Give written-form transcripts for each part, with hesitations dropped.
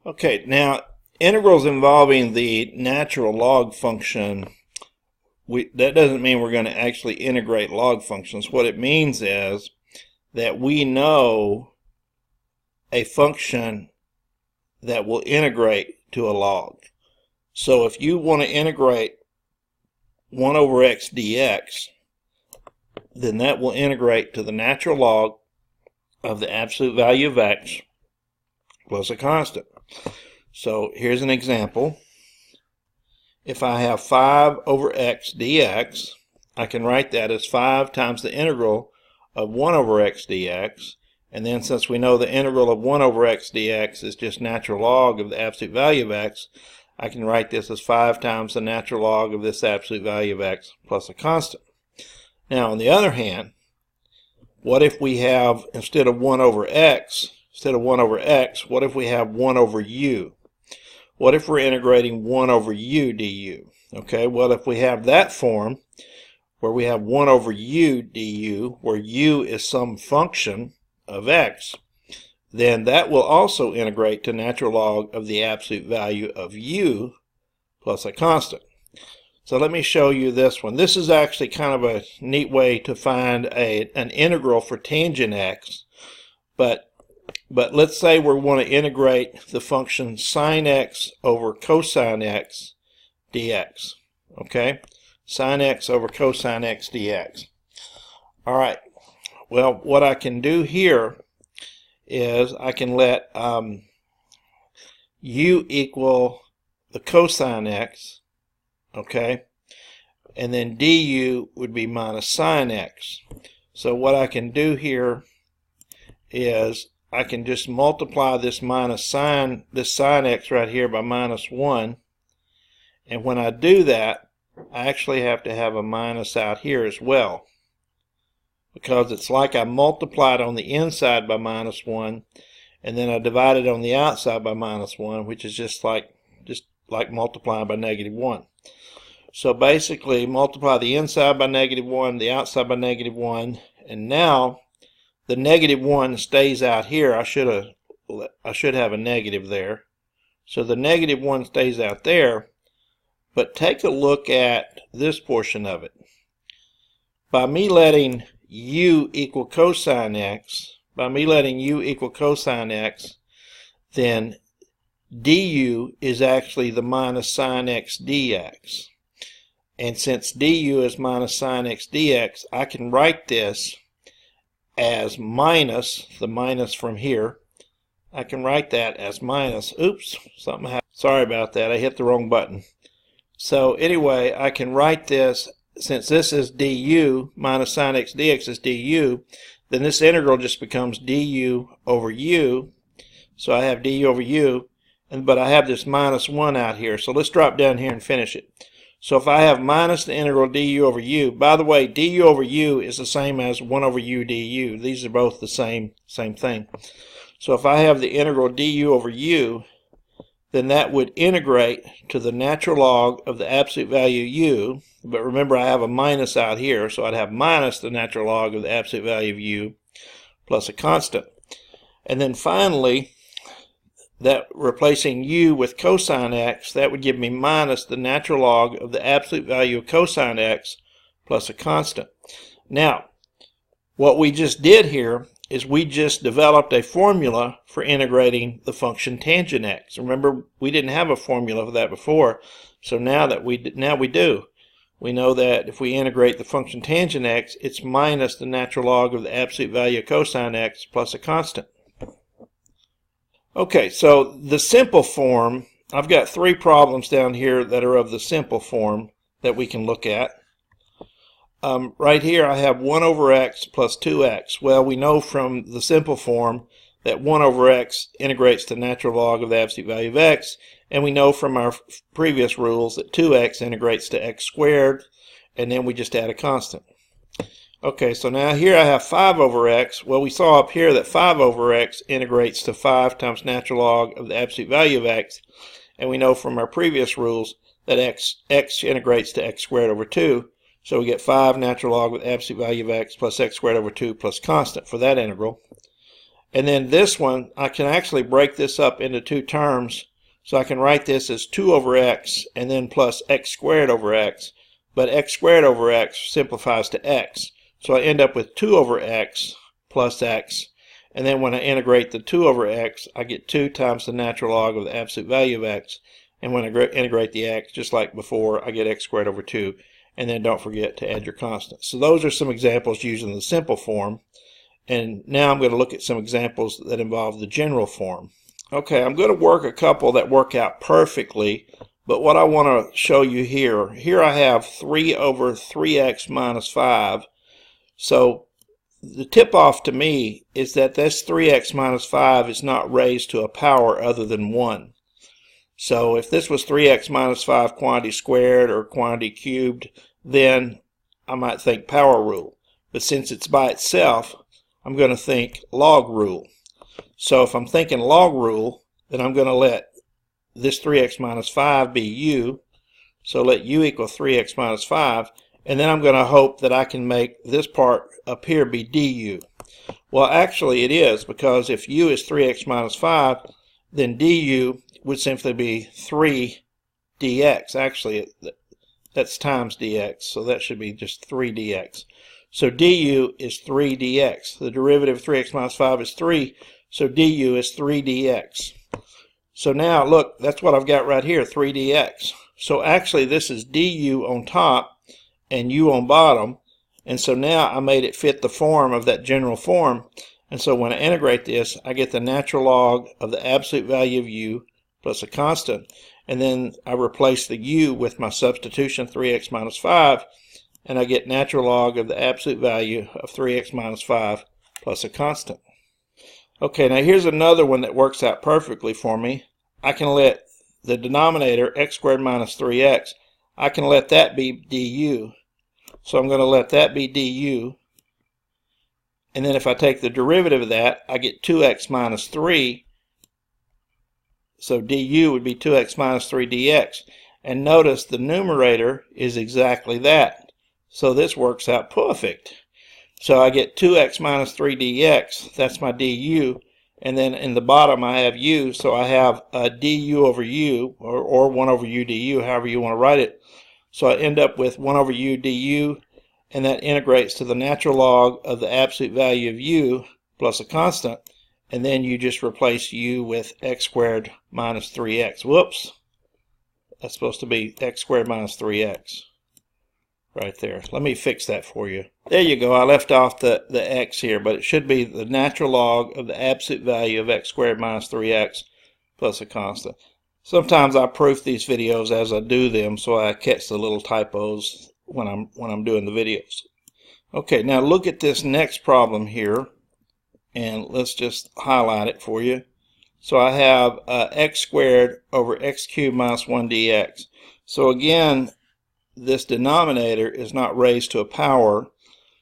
Okay, now integrals involving the natural log function, that doesn't mean we're going to actually integrate log functions. What it means is that we know a function that will integrate to a log. So if you want to integrate 1 over x dx, then that will integrate to the natural log of the absolute value of x plus a constant. So here's an example. If I have 5 over x dx, I can write that as 5 times the integral of 1 over x dx. And then since we know the integral of 1 over x dx is just natural log of the absolute value of x, I can write this as 5 times the natural log of this absolute value of x plus a constant. Now on the other hand, what if we have, instead of 1 over x, what if we have 1 over u? What if we're integrating 1 over u du? Okay, well if we have that form, where we have 1 over u du, where u is some function of x, then that will also integrate to natural log of the absolute value of u plus a constant. So let me show you this one. This is actually kind of a neat way to find an integral for tangent x, but let's say we want to integrate the function sine x over cosine x dx. Okay, sine x over cosine x dx. All right, well what I can do here is I can let u equal the cosine x, okay, and then du would be minus sine x. So what I can do here is I can just multiply this sine x right here by minus 1, and when I do that I actually have to have a minus out here as well, because it's like I multiplied on the inside by minus 1 and then I divided on the outside by minus 1, which is just like multiplying by negative 1. So basically multiply the inside by negative 1, the outside by negative 1, and now the negative 1 stays out here. I should have a negative there. So the negative 1 stays out there, but take a look at this portion of it. By me letting u equal cosine x, then du is actually the minus sine x dx. And since du is minus sine x dx, I can write this as minus, the minus from here. I can write that as minus, oops, something happened. Sorry about that, I hit the wrong button. So anyway, I can write this, since this is du, minus sine x dx is du, then this integral just becomes du over u. So I have du over u, but I have this minus 1 out here. So let's drop down here and finish it. So if I have minus the integral du over u, by the way, du over u is the same as 1 over u du. These are both the same thing. So if I have the integral du over u, then that would integrate to the natural log of the absolute value u. But remember, I have a minus out here, so I'd have minus the natural log of the absolute value of u plus a constant. And then finally, that replacing u with cosine x, that would give me minus the natural log of the absolute value of cosine x plus a constant. Now, what we just did here is we just developed a formula for integrating the function tangent x. Remember, we didn't have a formula for that before, so now we do. We know that if we integrate the function tangent x, it's minus the natural log of the absolute value of cosine x plus a constant. Okay, so the simple form, I've got 3 problems down here that are of the simple form that we can look at. Right here I have 1 over x plus 2x. Well, we know from the simple form that 1 over x integrates to natural log of the absolute value of x, and we know from our previous rules that 2x integrates to x squared, and then we just add a constant. Okay, so now here I have 5 over x. Well, we saw up here that 5 over x integrates to 5 times natural log of the absolute value of x, and we know from our previous rules that x integrates to x squared over 2. So we get 5 natural log of the absolute value of x plus x squared over 2 plus constant for that integral. And then this one, I can actually break this up into two terms. So I can write this as 2 over x and then plus x squared over x. But x squared over x simplifies to x. So I end up with 2 over x plus x. And then when I integrate the 2 over x, I get 2 times the natural log of the absolute value of x. And when I integrate the x, just like before, I get x squared over 2. And then don't forget to add your constants. So those are some examples using the simple form. And now I'm going to look at some examples that involve the general form. Okay, I'm going to work a couple that work out perfectly, but what I want to show you here I have 3 over 3x minus 5. So the tip-off to me is that this 3x minus 5 is not raised to a power other than 1. So if this was 3x minus 5 quantity squared or quantity cubed, then I might think power rule. But since it's by itself, I'm going to think log rule. So if I'm thinking log rule, then I'm going to let this 3x minus 5 be u. So let u equal 3x minus 5. And then I'm going to hope that I can make this part up here be du. Well, actually it is, because if u is 3x minus 5, then du would simply be 3 dx. Actually, that's times dx, so that should be just 3 dx. So du is 3 dx. The derivative of 3x minus 5 is 3. So du is 3 dx. So now look, that's what I've got right here, 3 dx. So actually this is du on top and u on bottom. And so now I made it fit the form of that general form. And so when I integrate this, I get the natural log of the absolute value of u plus a constant. And then I replace the u with my substitution 3x minus 5. And I get natural log of the absolute value of 3x minus 5 plus a constant. Okay, now here's another one that works out perfectly for me. I can let the denominator, x squared minus 3x, I can let that be du. So I'm going to let that be du. And then if I take the derivative of that, I get 2x minus 3. So du would be 2x minus 3 dx. And notice the numerator is exactly that. So this works out perfect. So I get 2x minus 3 dx, that's my du, and then in the bottom I have u, so I have a du over u, or 1 over u du, however you want to write it. So I end up with 1 over u du, and that integrates to the natural log of the absolute value of u plus a constant, and then you just replace u with x squared minus 3x. Whoops, that's supposed to be x squared minus 3x. Right there. Let me fix that for you. There you go. I left off the x here, but it should be the natural log of the absolute value of x squared minus 3x plus a constant. Sometimes I proof these videos as I do them, so I catch the little typos when I'm doing the videos. Okay, now look at this next problem here, and let's just highlight it for you. So I have x squared over x cubed minus 1 dx. So again, this denominator is not raised to a power,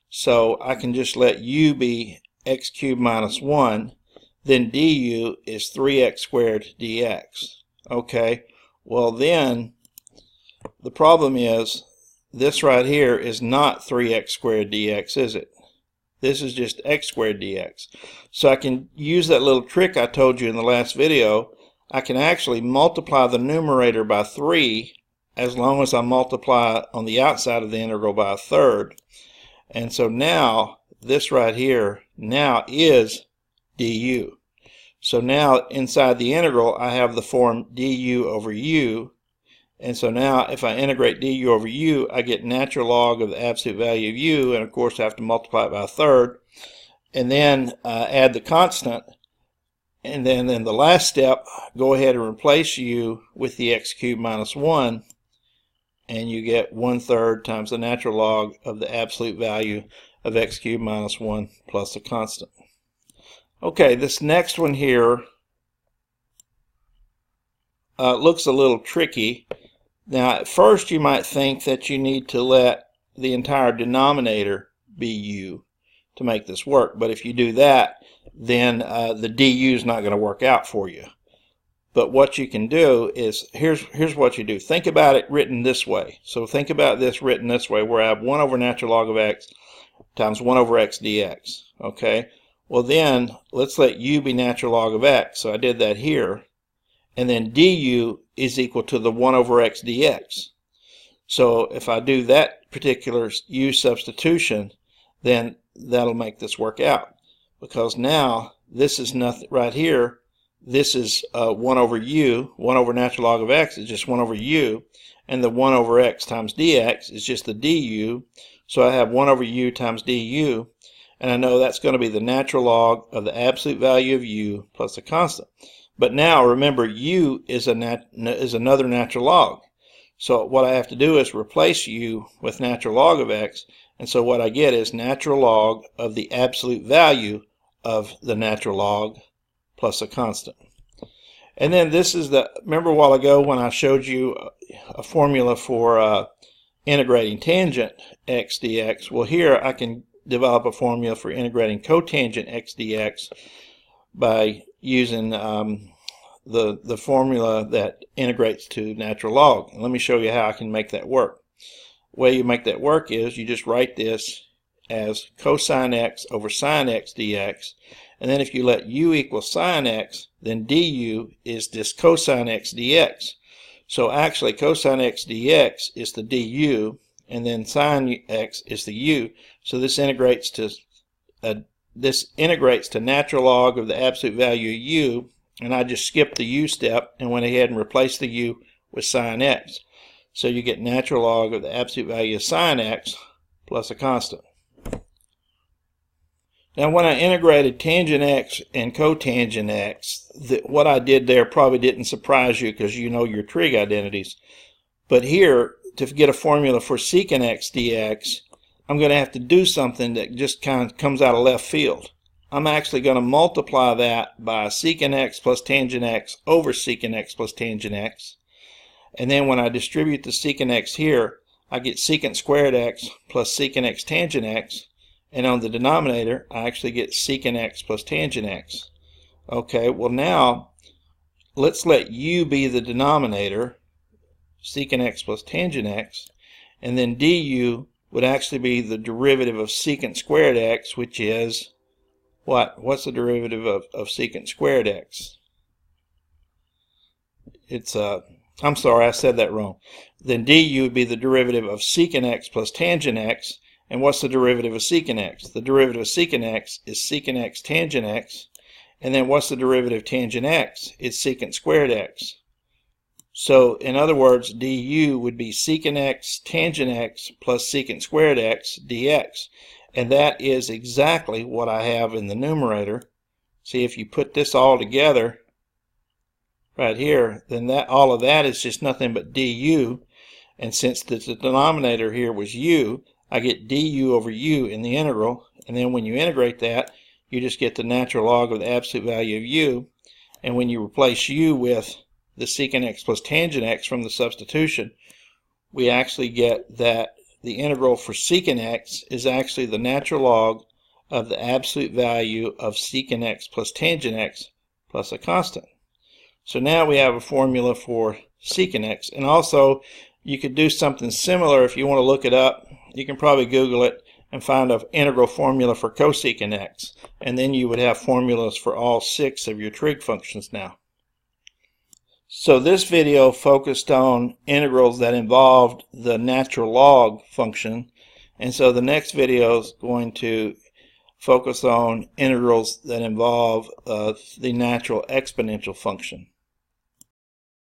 so I can just let u be x cubed minus 1, then du is 3x squared dx. Okay, well then the problem is this right here is not 3x squared dx, is it? This is just x squared dx. So I can use that little trick I told you in the last video. I can actually multiply the numerator by 3 as long as I multiply on the outside of the integral by a third. And so now this right here now is du. So now inside the integral I have the form du over u. And so now if I integrate du over u, I get natural log of the absolute value of u, and of course I have to multiply it by a third. And then add the constant. And then in the last step, go ahead and replace u with the x cubed minus 1. And you get 1/3 times the natural log of the absolute value of x cubed minus 1 plus a constant. Okay, this next one here looks a little tricky. Now at first you might think that you need to let the entire denominator be u to make this work, but if you do that, then the du is not going to work out for you. But what you can do is, here's what you do. Think about it written this way. So think about this written this way, where I have 1 over natural log of x times 1 over x dx. Okay? Well then, let's let u be natural log of x. So I did that here. And then du is equal to the 1 over x dx. So if I do that particular u substitution, then that'll make this work out. Because now this is nothing right here. This is 1 over u. 1 over natural log of x is just 1 over u. And the 1 over x times dx is just the du. So I have 1 over u times du. And I know that's going to be the natural log of the absolute value of u plus a constant. But now remember, u is another natural log. So what I have to do is replace u with natural log of x. And so what I get is natural log of the absolute value of the natural log plus a constant. And then this is remember a while ago when I showed you a formula for integrating tangent x dx? Well, here I can develop a formula for integrating cotangent x dx by using the formula that integrates to natural log. And let me show you how I can make that work. The way you make that work is you just write this as cosine x over sine x dx. And then if you let u equal sine x, then du is this cosine x dx. So actually cosine x dx is the du, and then sine x is the u. So this integrates to natural log of the absolute value of u, and I just skipped the u step and went ahead and replaced the u with sine x. So you get natural log of the absolute value of sine x plus a constant. Now when I integrated tangent x and cotangent x, what I did there probably didn't surprise you because you know your trig identities. But here, to get a formula for secant x dx, I'm going to have to do something that just kind of comes out of left field. I'm actually going to multiply that by secant x plus tangent x over secant x plus tangent x. And then when I distribute the secant x here, I get secant squared x plus secant x tangent x. And on the denominator, I actually get secant x plus tangent x. Okay, well now, let's let u be the denominator, secant x plus tangent x. And then du would actually be the derivative of secant squared x, which is what? What's the derivative of secant squared x? It's I'm sorry, I said that wrong. Then du would be the derivative of secant x plus tangent x. And what's the derivative of secant x? The derivative of secant x is secant x tangent x. And then what's the derivative of tangent x? It's secant squared x. So in other words, du would be secant x tangent x plus secant squared x dx. And that is exactly what I have in the numerator. See, if you put this all together right here, then all of that is just nothing but du. And since the denominator here was u, I get du over u in the integral. And then when you integrate that, you just get the natural log of the absolute value of u. And when you replace u with the secant x plus tangent x from the substitution, we actually get that the integral for secant x is actually the natural log of the absolute value of secant x plus tangent x plus a constant. So now we have a formula for secant x. And also, you could do something similar if you want to look it up. You can probably Google it and find an integral formula for cosecant x. And then you would have formulas for all 6 of your trig functions now. So this video focused on integrals that involved the natural log function, and so the next video is going to focus on integrals that involve the natural exponential function.